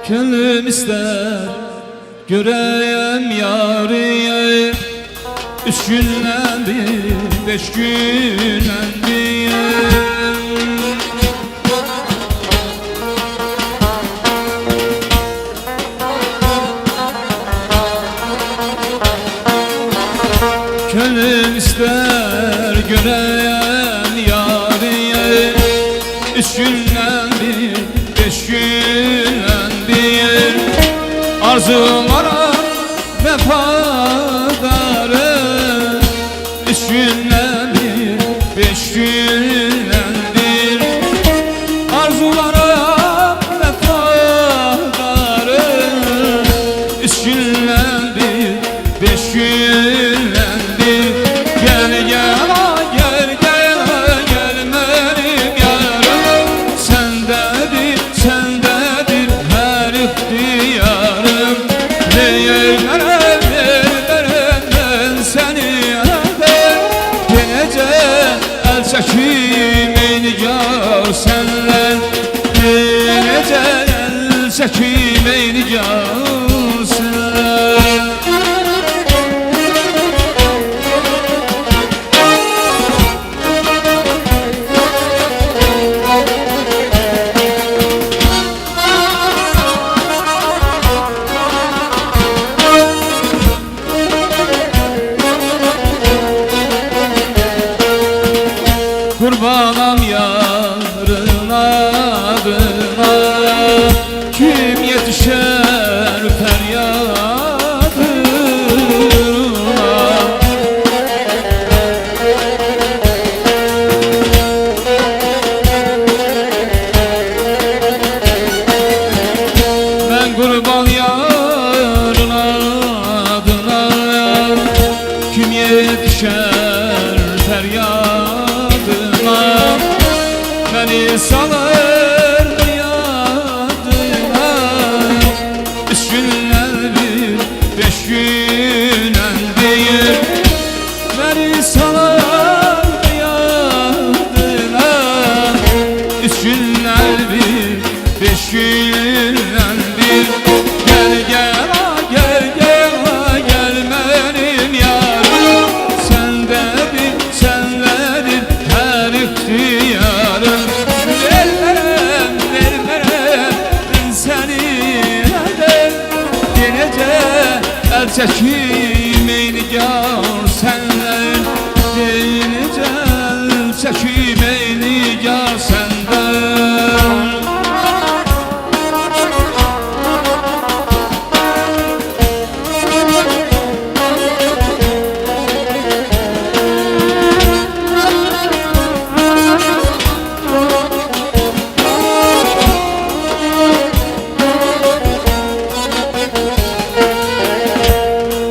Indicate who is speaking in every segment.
Speaker 1: Könlüm ister göreyim yarı, 3 günden bir, 5 günden bir. Könlüm ister göreyim yarı, 3 günden bir, 5 günden bir. Arzum var vefadarı, 3 günden bir, 5 günden bir. Arzularım vefadarı, 3 günden bir, 5 günden bir. Gel gel gel gel gel benim yarım, sendedir sendedir her ihtiyarım. Değerlere vermem ben seni öper, denece el çekeyim nigar senler. Denece el çekeyim nigar senler. Kurbanam yarın adına, kim yetişer feryadına. Ben kurban yarın adına, kim yetişer feryadına. Beni salır yadına, 3 günden bir, 5 günden bir. Beni salır yadına, 3 günden bir, 5 günden bir. Gel gel gel gel gel benim yarım, sendedir sendedir her ihtiyarım. Vermem vermem ben seni eder, denece el çekeyim nigar senler. Denece el çekeyim nigar senden.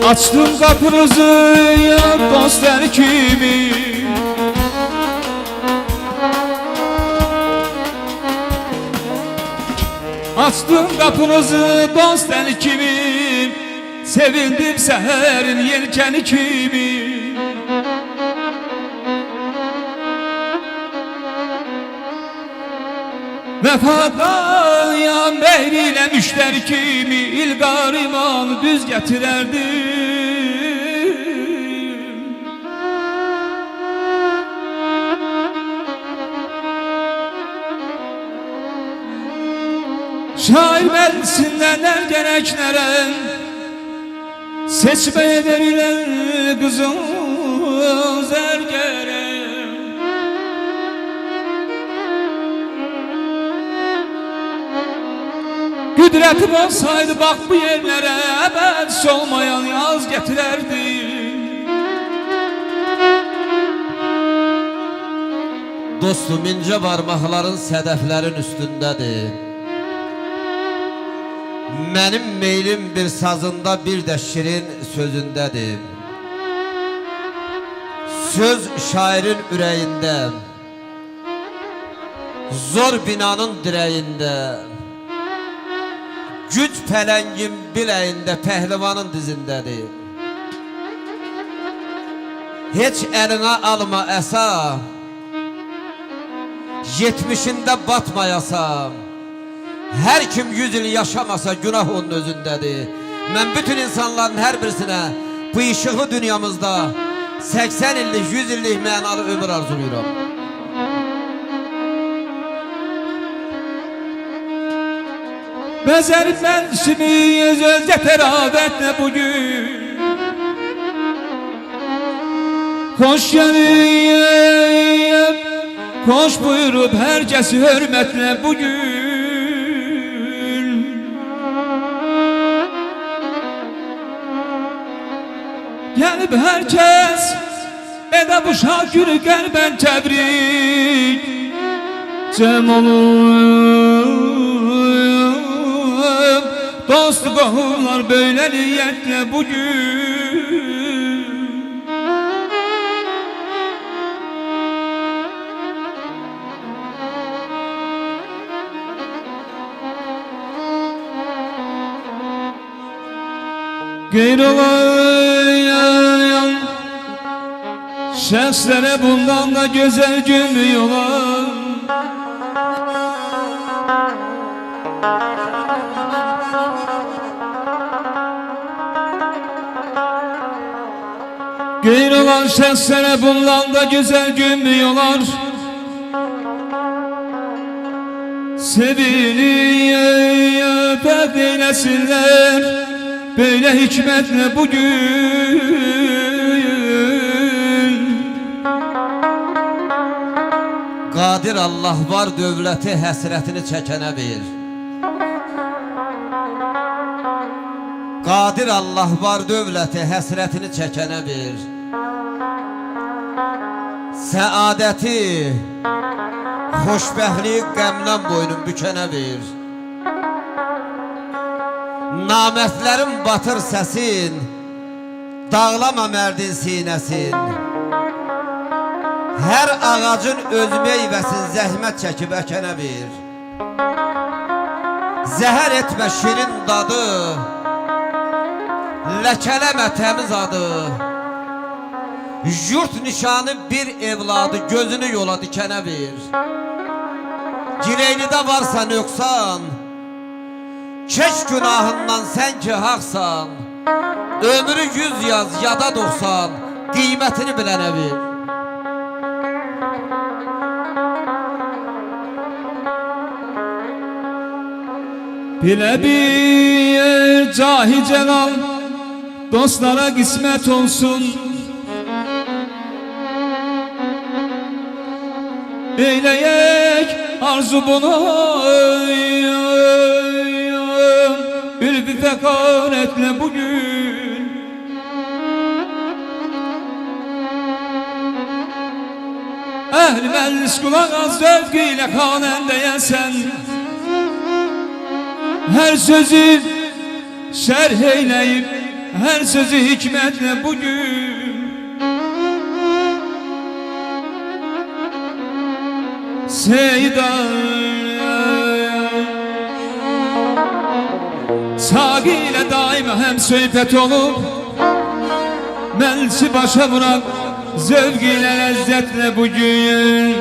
Speaker 1: Açtım kapınızı ya dostlar kimi, açtım kapınızı dostlar kimi. Sevindim seherin yelkeni kimi. Vefada ya meyliyle müşteri kimi, İlgar imanı düz getirerdim. Şair meclisinden gereklere, seçmeye verilen kızım zergere. Kudretim olsaydı bak bu yerlere, ebedisi olmayan yaz getirerdi.
Speaker 2: Dostum ince barmaqların sədəflərin üstündədir. Mənim meylim bir sazında, bir də şirin sözündədir. Söz şairin ürəyində, zor binanın dirəyində, güc pələngin biləyində, pəhlivanın dizindədir. Heç əlinə alma əsa, 70'inde batmayasam, Her kim 100 il yaşamasa günah onun özündedir. Ben bütün insanların her birisine bu ışıklı dünyamızda 80 illik 100 illik mənalı ömür arzuluyorum.
Speaker 1: Bezerip mevsimiz özce teravetle bugün. Koş gelip, koş buyurup herkesi hürmetle bugün. Gelip herkes ede bu şakürü kalben tebrik. Cem olup dost kohullar böyle niyetle bugün. Gayrılayan şahslere bundan da güzel gülmüyorlar. Gayrılan şahslere bundan da güzel gülmüyorlar. Sevilip eylesinler böyle hikmetle bugün.
Speaker 2: Qadir Allah var dövləti həsrətini çəkənə bir. Qadir Allah var dövləti həsrətini çəkənə bir. Səadəti, xoşbəxtliyi qəmdən boynun bükənə bir. Namərdlərin batır səsin, dağlama mərdin sinəsin. Hər ağacın öz meyvəsin zəhmət çəkib əkənə bir. Zəhər etmə şirin dadı, ləkələmə təmiz adı. Yurt nişanı bir evladı gözünü yola dikənə bir. Gireylidə varsa nöqsan, keç günahından sən ki haqsan. Ömrü 100 yaz yada 90, qiymətini bilənə bir.
Speaker 1: Bile bir cahi celal dostlara kısmet olsun. Eyleyek arzu bunu bir fekaretle bugün. Ehl-i meclis kulak az zevkiyle kanende sen. Her sözü şerh eyleyip her sözü hikmetle bugün. Seyda Sagi ile daima hem sohbet olup melsi başa vuran zevk ile lezzetle bugün.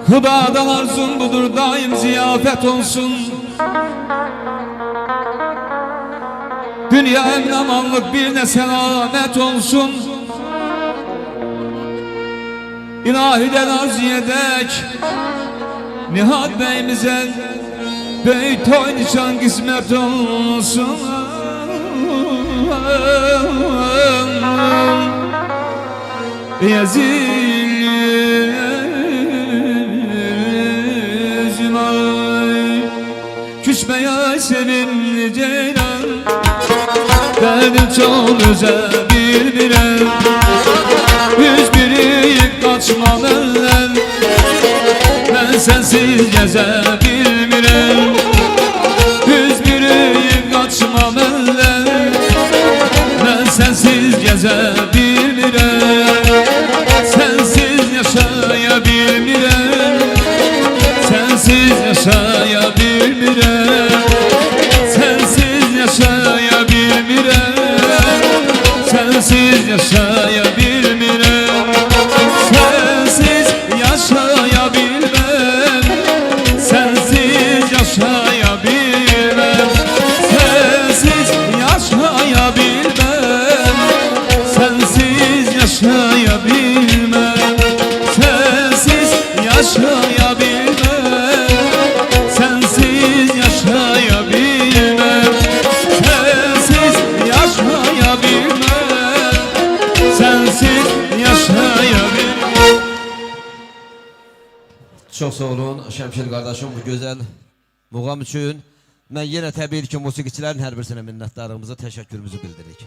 Speaker 1: Hudadan arzun budur daim ziyafet olsun. Dünya emn amanlık bir de selamet olsun. İlahiden arz edek Nihat Bey'imize bey toy nişan kısmet olsun. Yazilizim ay küsmeye sevimli ceylan. Derdim çok özel birbirine. 101'i kaçmam eller. Ben sensiz gezebilmirem. 101'i kaçmam eller. Ben sensiz gezebilmirem. Sensiz yaşayabilmirem. Sensiz yaşayabilmirem. Sensiz yaşayabilmirem. Sensiz yaşayabilmirem. Sensiz yaşayabilmem. Sen
Speaker 2: Çok sağ olun Şemşir kardeşim bu güzel muğam için. Ben yine təbii ki musiqiçilərin hər birisinə minnətdarlığımızı, təşəkkürümüzü bildiririk.